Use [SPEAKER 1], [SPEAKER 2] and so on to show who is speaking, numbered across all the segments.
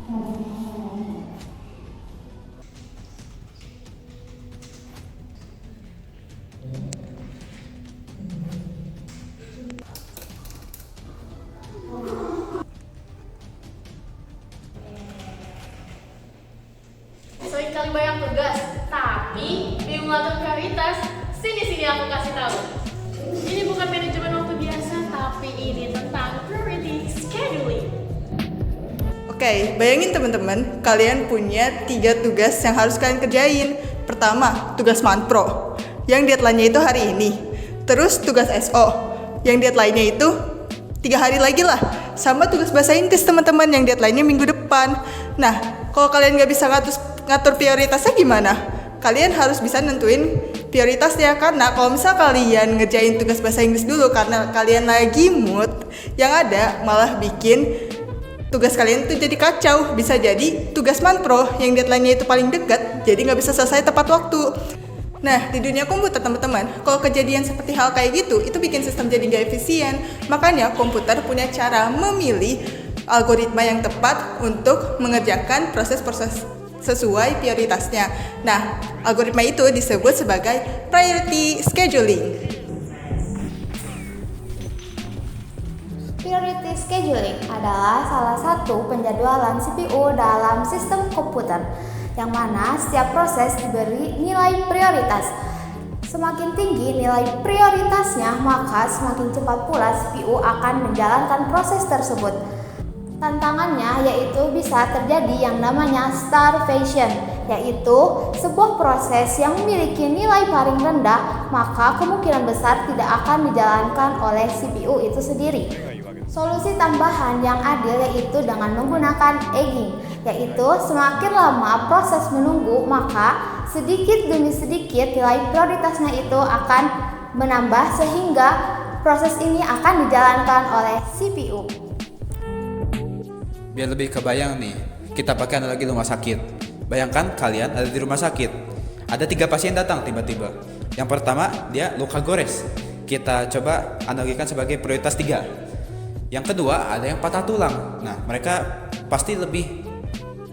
[SPEAKER 1] Sering kali banyak tugas, tapi bingung ngatur prioritas. Sini aku kasih tahu. Ini bukan manajemen waktu biasa, tapi ini tentang priority scheduling.
[SPEAKER 2] Oke, bayangin teman-teman, kalian punya 3 tugas yang harus kalian kerjain. Pertama, tugas Manpro, yang deadline-nya itu hari ini. Terus tugas SO, yang deadline-nya itu 3 hari lagi lah. Sama tugas bahasa Inggris teman-teman, yang deadline-nya minggu depan. Nah, kalau kalian nggak bisa ngatur prioritasnya gimana? Kalian harus bisa nentuin prioritasnya, karena kalau misal kalian ngerjain tugas bahasa Inggris dulu karena kalian lagi mood, yang ada malah bikin tugas kalian itu jadi kacau. Bisa jadi tugas Manpro yang deadline-nya itu paling dekat, jadi nggak bisa selesai tepat waktu. Nah, di dunia komputer teman-teman, kalau kejadian seperti hal kayak gitu, itu bikin sistem jadi nggak efisien. Makanya komputer punya cara memilih algoritma yang tepat untuk mengerjakan proses-proses sesuai prioritasnya. Nah, algoritma itu disebut sebagai priority scheduling.
[SPEAKER 3] Priority scheduling adalah salah satu penjadwalan CPU dalam sistem komputer, yang mana setiap proses diberi nilai prioritas. Semakin tinggi nilai prioritasnya, maka semakin cepat pula CPU akan menjalankan proses tersebut. Tantangannya yaitu bisa terjadi yang namanya starvation, yaitu sebuah proses yang memiliki nilai paling rendah, maka kemungkinan besar tidak akan dijalankan oleh CPU itu sendiri. Solusi tambahan yang adil yaitu dengan menggunakan egging, yaitu semakin lama proses menunggu, maka sedikit demi sedikit nilai prioritasnya itu akan menambah sehingga proses ini akan dijalankan oleh CPU.
[SPEAKER 4] Biar lebih kebayang nih, kita pakai analogi rumah sakit. Bayangkan kalian ada di rumah sakit. Ada 3 pasien datang tiba-tiba. Yang pertama, dia luka gores. Kita coba analogikan sebagai prioritas 3. Yang kedua, ada yang patah tulang. Nah, mereka pasti lebih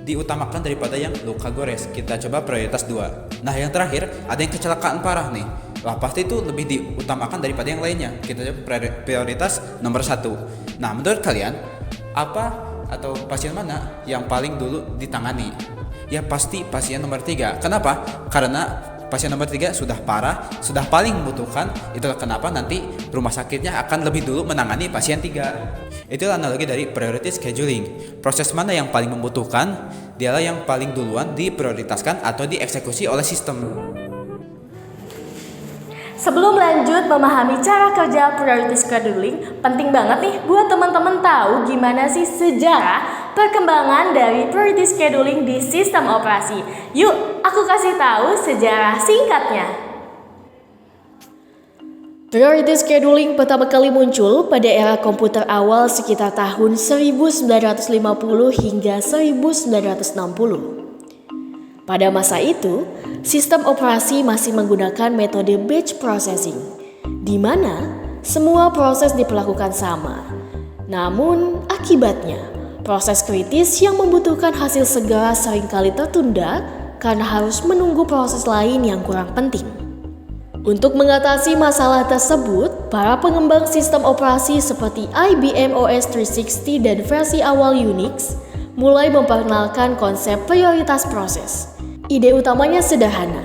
[SPEAKER 4] diutamakan daripada yang luka gores. Kita coba prioritas 2. Nah, yang terakhir, ada yang kecelakaan parah nih. Wah, pasti itu lebih diutamakan daripada yang lainnya. Kita coba prioritas nomor 1. Nah, menurut kalian, apa atau pasien mana yang paling dulu ditangani? Ya pasti pasien nomor 3. Kenapa? Karena pasien nomor 3 sudah parah, sudah paling membutuhkan. Itulah kenapa nanti rumah sakitnya akan lebih dulu menangani pasien 3. Itulah analogi dari priority scheduling. Proses mana yang paling membutuhkan, dialah yang paling duluan diprioritaskan atau dieksekusi oleh sistem.
[SPEAKER 1] Sebelum lanjut memahami cara kerja priority scheduling, penting banget nih buat teman-teman tahu gimana sih sejarah perkembangan dari priority scheduling di sistem operasi. Yuk, aku kasih tahu sejarah singkatnya. Priority scheduling pertama kali muncul pada era komputer awal sekitar tahun 1950 hingga 1960. Pada masa itu, sistem operasi masih menggunakan metode batch processing, di mana semua proses diperlakukan sama. Namun, akibatnya, proses kritis yang membutuhkan hasil segera seringkali tertunda karena harus menunggu proses lain yang kurang penting. Untuk mengatasi masalah tersebut, para pengembang sistem operasi seperti IBM OS 360 dan versi awal Unix mulai memperkenalkan konsep prioritas proses. Ide utamanya sederhana.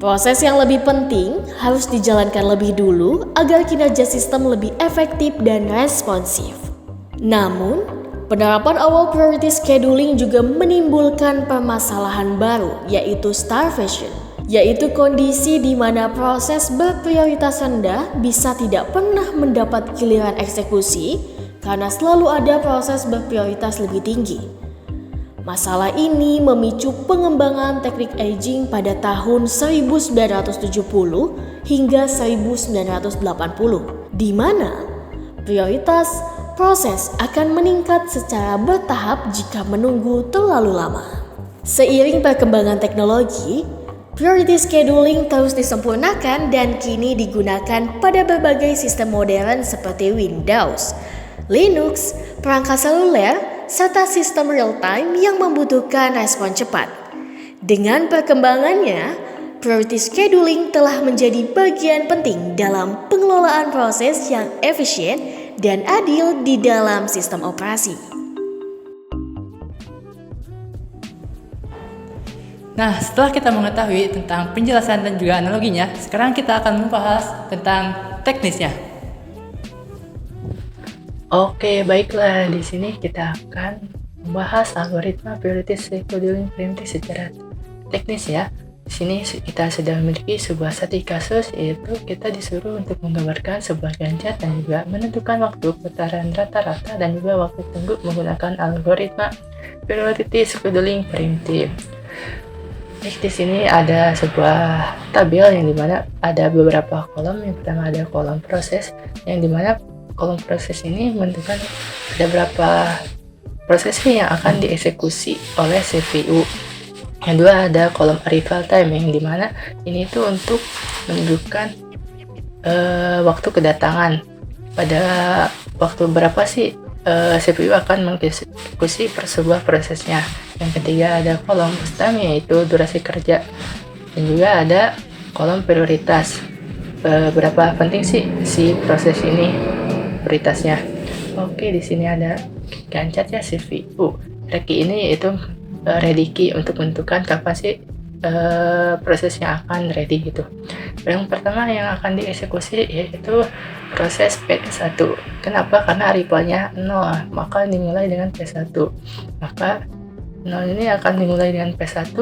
[SPEAKER 1] Proses yang lebih penting harus dijalankan lebih dulu agar kinerja sistem lebih efektif dan responsif. Namun, penerapan awal priority scheduling juga menimbulkan permasalahan baru, yaitu starvation, yaitu kondisi di mana proses berprioritas rendah bisa tidak pernah mendapat giliran eksekusi karena selalu ada proses berprioritas lebih tinggi. Masalah ini memicu pengembangan teknik aging pada tahun 1970 hingga 1980, di mana prioritas proses akan meningkat secara bertahap jika menunggu terlalu lama. Seiring perkembangan teknologi, priority scheduling terus disempurnakan dan kini digunakan pada berbagai sistem modern seperti Windows, Linux, perangkat seluler, serta sistem real-time yang membutuhkan respon cepat. Dengan perkembangannya, priority scheduling telah menjadi bagian penting dalam pengelolaan proses yang efisien dan adil di dalam sistem operasi.
[SPEAKER 5] Nah, setelah kita mengetahui tentang penjelasan dan juga analoginya, sekarang kita akan membahas tentang teknisnya. Oke, baiklah. Di sini kita akan membahas algoritma priority scheduling primitif secara teknis ya. Di sini kita sudah memiliki sebuah studi kasus, yaitu kita disuruh untuk menggambarkan sebuah ganjat dan juga menentukan waktu putaran rata-rata dan juga waktu tunggu menggunakan algoritma priority scheduling primitif. Di sini ada sebuah tabel yang dimana ada beberapa kolom. Yang pertama ada kolom proses, yang dimana kolom proses ini menentukan ada berapa proses yang akan dieksekusi oleh CPU. Yang kedua ada kolom arrival time, yang dimana ini itu untuk menunjukkan waktu kedatangan, pada waktu berapa sih CPU akan mengeksekusi sebuah prosesnya. Yang ketiga ada kolom bus time, yaitu durasi kerja, dan juga ada kolom prioritas, berapa penting sih si proses ini prioritasnya. Oke, di sini ada gancat ya CPU. Reki ini yaitu ready key untuk menentukan kapan sih prosesnya akan ready gitu. Yang pertama yang akan dieksekusi yaitu proses P1. Kenapa? Karena arrivalnya 0, maka dimulai dengan P1. Maka 0 ini akan dimulai dengan P1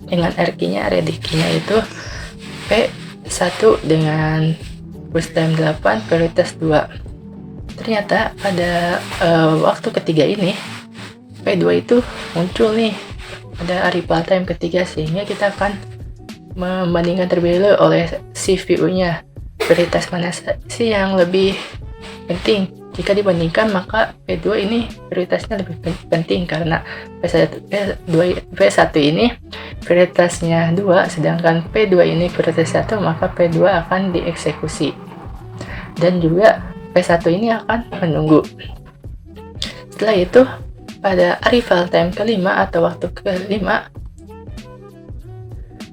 [SPEAKER 5] dengan R-key-nya, ready key-nya itu P1 dengan bus time 8, prioritas 2. Ternyata pada waktu ketiga ini P2 itu muncul nih, ada arrival time ketiga, sehingga kita akan membandingkan terlebih dahulu oleh CPU-nya. Prioritas mana sih yang lebih penting? Jika dibandingkan, maka P2 ini prioritasnya lebih penting karena P1 ini prioritasnya 2, sedangkan P2 ini prioritas 1, maka P2 akan dieksekusi. Dan juga P1 ini akan menunggu. Setelah itu, pada arrival time kelima atau waktu kelima,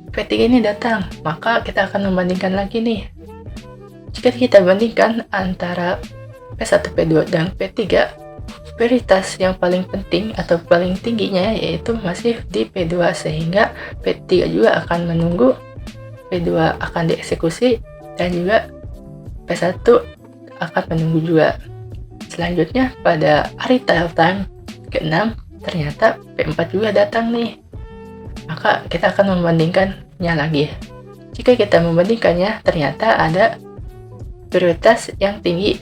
[SPEAKER 5] P3 ini datang, maka kita akan membandingkan lagi nih. Jika kita bandingkan antara P1, P2, dan P3, prioritas yang paling penting atau paling tingginya yaitu masih di P2, sehingga P3 juga akan menunggu, P2 akan dieksekusi, dan juga P1 akan menunggu juga. Selanjutnya pada arrival time ke-6, ternyata P4 juga datang nih, maka kita akan membandingkannya lagi. Jika kita membandingkannya, ternyata ada prioritas yang tinggi,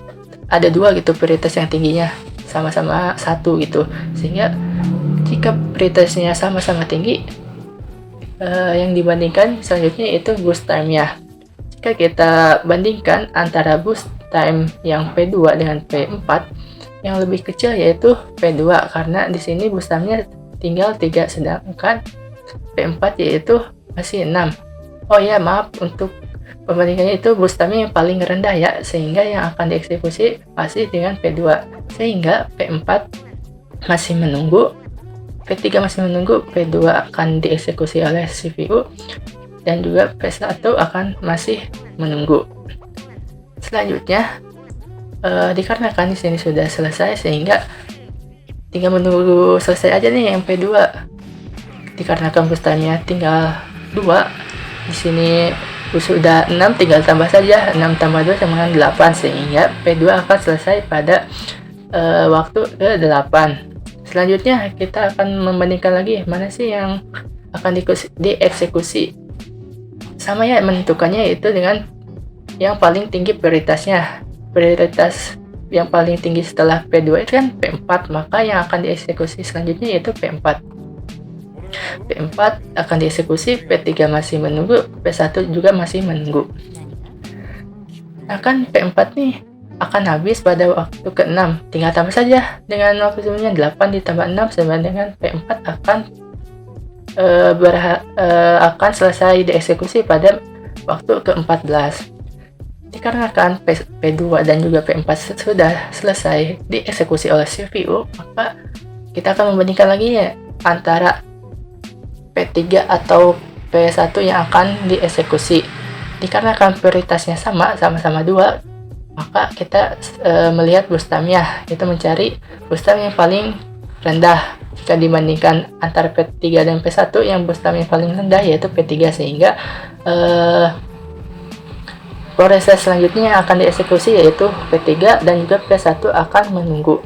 [SPEAKER 5] ada 2 gitu prioritas yang tingginya, sama-sama 1 gitu, sehingga jika prioritasnya sama-sama tinggi, yang dibandingkan selanjutnya itu boost time-nya. Jika kita bandingkan antara boost time yang P2 dengan P4, yang lebih kecil yaitu P2, karena di sini boost time-nya tinggal 3, sedangkan P4 yaitu masih 6. Oh ya, maaf, untuk pembandingannya itu boost time yang paling rendah ya, sehingga yang akan dieksekusi masih dengan P2, sehingga P4 masih menunggu, P3 masih menunggu, P2 akan dieksekusi oleh CPU, dan juga P1 akan masih menunggu. Selanjutnya, dikarenakan di sini sudah selesai, sehingga tinggal menunggu selesai aja nih yang P2. Dikarenakan boost time-nya tinggal 2, di sini sudah 6, tinggal tambah saja 6 tambah 2 sama dengan 8, sehingga P2 akan selesai pada waktu ke-8. Selanjutnya kita akan membandingkan lagi mana sih yang akan dieksekusi. Sama ya, menentukannya itu dengan yang paling tinggi prioritasnya. Prioritas yang paling tinggi setelah P2 itu kan P4, maka yang akan dieksekusi selanjutnya yaitu P4. P4 akan dieksekusi, P3 masih menunggu, P1 juga masih menunggu. Akan P4 nih akan habis pada waktu ke-6, tinggal tambah saja dengan waktu sebelumnya, 8 ditambah 6 sama dengan P4 akan selesai dieksekusi pada waktu ke-14. Dikarenakan P2 dan juga P4 sudah selesai dieksekusi oleh CPU, maka kita akan membandingkan lagi ya antara P3 atau P1 yang akan dieksekusi. Dikarenakan prioritasnya sama-sama 2, maka kita melihat bustamnya, itu mencari bustam yang paling rendah jika dibandingkan antara P3 dan P1. Yang bustam yang paling rendah yaitu P3, sehingga proses selanjutnya yang akan dieksekusi yaitu P3 dan juga P1 akan menunggu.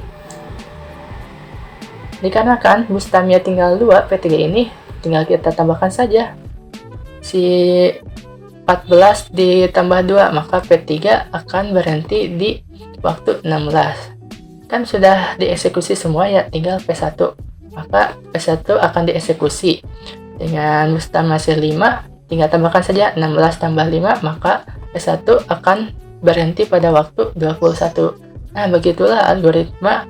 [SPEAKER 5] Dikarenakan bustamnya tinggal 2, P3 ini tinggal kita tambahkan saja si 14 ditambah 2, maka P3 akan berhenti di waktu 16. Kan sudah dieksekusi semua ya, tinggal P1. Maka P1 akan dieksekusi dengan bustam masih 5, tinggal tambahkan saja 16 tambah 5, maka P1 akan berhenti pada waktu 21. Nah, begitulah algoritma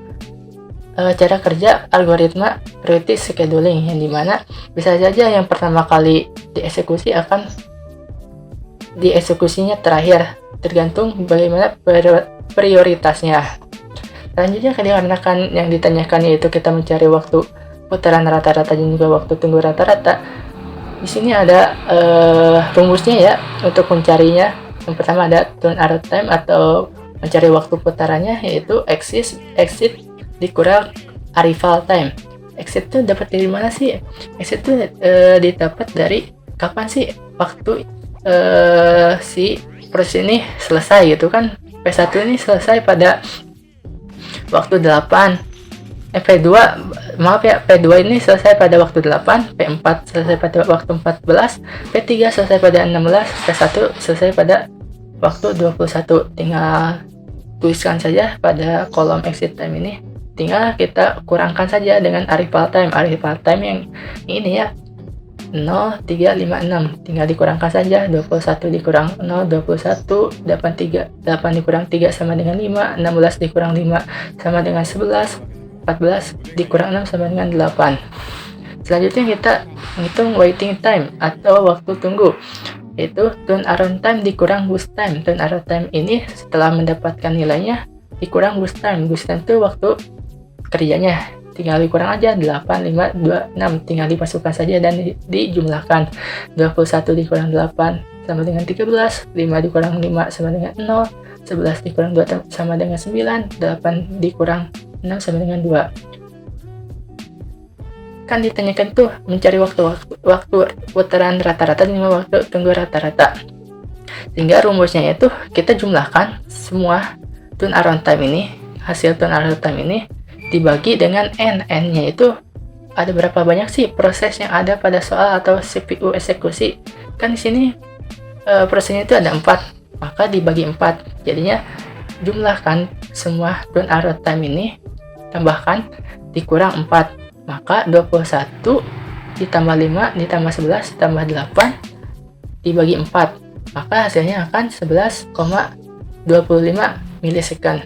[SPEAKER 5] cara kerja algoritma priority scheduling, yang dimana bisa saja yang pertama kali dieksekusi akan dieksekusinya terakhir, tergantung bagaimana prioritasnya. Selanjutnya, dikarenakan yang ditanyakan yaitu kita mencari waktu putaran rata-rata dan juga waktu tunggu rata-rata. Di sini ada rumusnya ya untuk mencarinya. Yang pertama ada turn arrow time atau mencari waktu putarannya, yaitu exit dikurang arrival time. Exit itu dapat dari mana sih? Exit itu didapat dari kapan sih waktu si proses ini selesai gitu kan. P1 ini selesai pada waktu 8. P2 maaf ya, P2 ini selesai pada waktu 8, P4 selesai pada waktu 14, P3 selesai pada 16, P1 selesai pada waktu 21. Tinggal tuliskan saja pada kolom exit time ini. Tinggal kita kurangkan saja dengan arrival time. Arrival time yang ini ya, 0356. Tinggal dikurangkan saja, 21 dikurang 0, 21, 8 dikurang 3 sama dengan 5, 16 dikurang 5 sama dengan 11, 14 dikurang 6 sama dengan 8. Selanjutnya kita menghitung waiting time atau waktu tunggu, yaitu turn around time dikurang boost time. Turn around time ini setelah mendapatkan nilainya dikurang boost time. Boost time itu waktu kerjanya, tinggal dikurang aja 8, 5, 2, 6, tinggal dimasukkan saja dan dijumlahkan. 21 dikurang 8 sama dengan 13, 5 dikurang 5 sama dengan 0, 11 dikurang 2 sama dengan 9, 8 dikurang 6 sama dengan 2. Kan ditanyakan tuh mencari waktu putaran rata-rata dan waktu tunggu rata-rata. Sehingga rumusnya itu kita jumlahkan semua turn around time ini, hasil turn around time ini dibagi dengan n-nya itu ada berapa banyak sih proses yang ada pada soal atau CPU eksekusi. Kan di sini prosesnya itu ada 4, maka dibagi 4. Jadinya jumlahkan semua turn around time ini, tambahkan dikurang 4, maka 21 ditambah 5 ditambah 11 ditambah 8 dibagi 4, maka hasilnya akan 11,25 milisecond.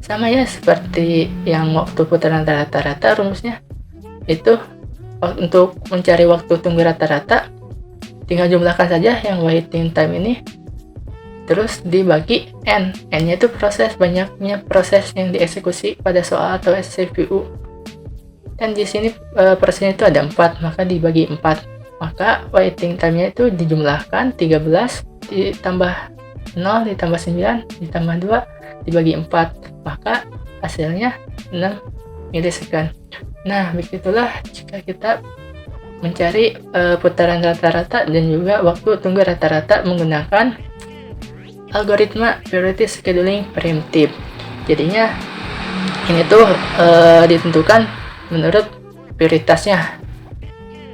[SPEAKER 5] Sama ya seperti yang waktu putaran rata-rata, rumusnya itu untuk mencari waktu tunggu rata-rata tinggal jumlahkan saja yang waiting time ini terus dibagi n-nya itu banyaknya proses yang dieksekusi pada soal atau CPU. Dan di sini prosesnya itu ada 4, maka dibagi 4, maka waiting time-nya itu dijumlahkan 13 ditambah 0 ditambah 9 ditambah 2 dibagi 4, maka hasilnya 6 milisecond. Nah, begitulah jika kita mencari putaran rata-rata dan juga waktu tunggu rata-rata menggunakan algoritma priority scheduling preemptive. Jadinya ini tuh ditentukan menurut prioritasnya.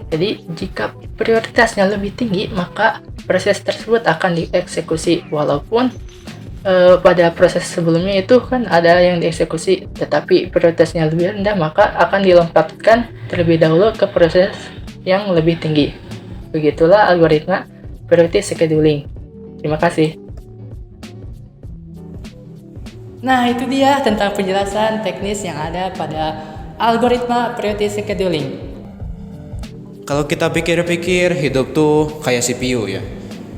[SPEAKER 5] Jadi jika prioritasnya lebih tinggi, maka proses tersebut akan dieksekusi, walaupun pada proses sebelumnya itu kan ada yang dieksekusi, tetapi prioritasnya lebih rendah, maka akan dilompatkan terlebih dahulu ke proses yang lebih tinggi. Begitulah algoritma priority scheduling. Terima kasih.
[SPEAKER 6] Nah, itu dia tentang penjelasan teknis yang ada pada algoritma priority scheduling.
[SPEAKER 4] Kalau kita pikir-pikir, hidup tuh kayak CPU ya.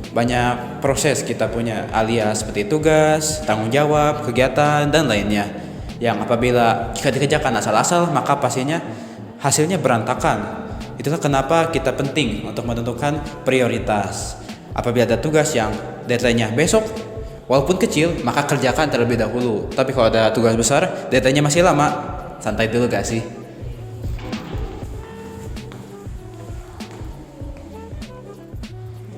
[SPEAKER 4] Banyak proses kita punya, alias seperti tugas, tanggung jawab, kegiatan, dan lainnya. yang apabila jika dikerjakan asal-asal maka pastinya hasilnya berantakan. Itulah kenapa kita penting untuk menentukan prioritas. Apabila ada tugas yang deadline-nya besok, walaupun kecil, maka kerjakan terlebih dahulu. Tapi kalau ada tugas besar, deadline-nya masih lama, santai dulu gak sih?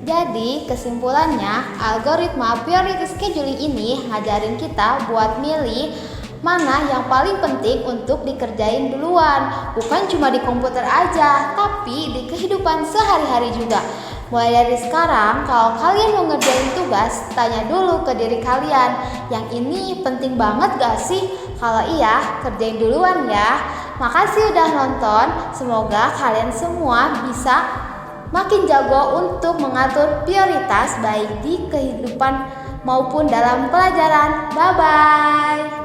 [SPEAKER 3] Jadi kesimpulannya, algoritma priority scheduling ini ngajarin kita buat milih mana yang paling penting untuk dikerjain duluan. Bukan cuma di komputer aja, tapi di kehidupan sehari-hari juga. Mulai dari sekarang, kalau kalian mau ngerjain tugas, tanya dulu ke diri kalian, yang ini penting banget gak sih? Kalau iya, kerjain duluan ya. Makasih udah nonton, semoga kalian semua bisa makin jago untuk mengatur prioritas baik di kehidupan maupun dalam pelajaran. Bye-bye.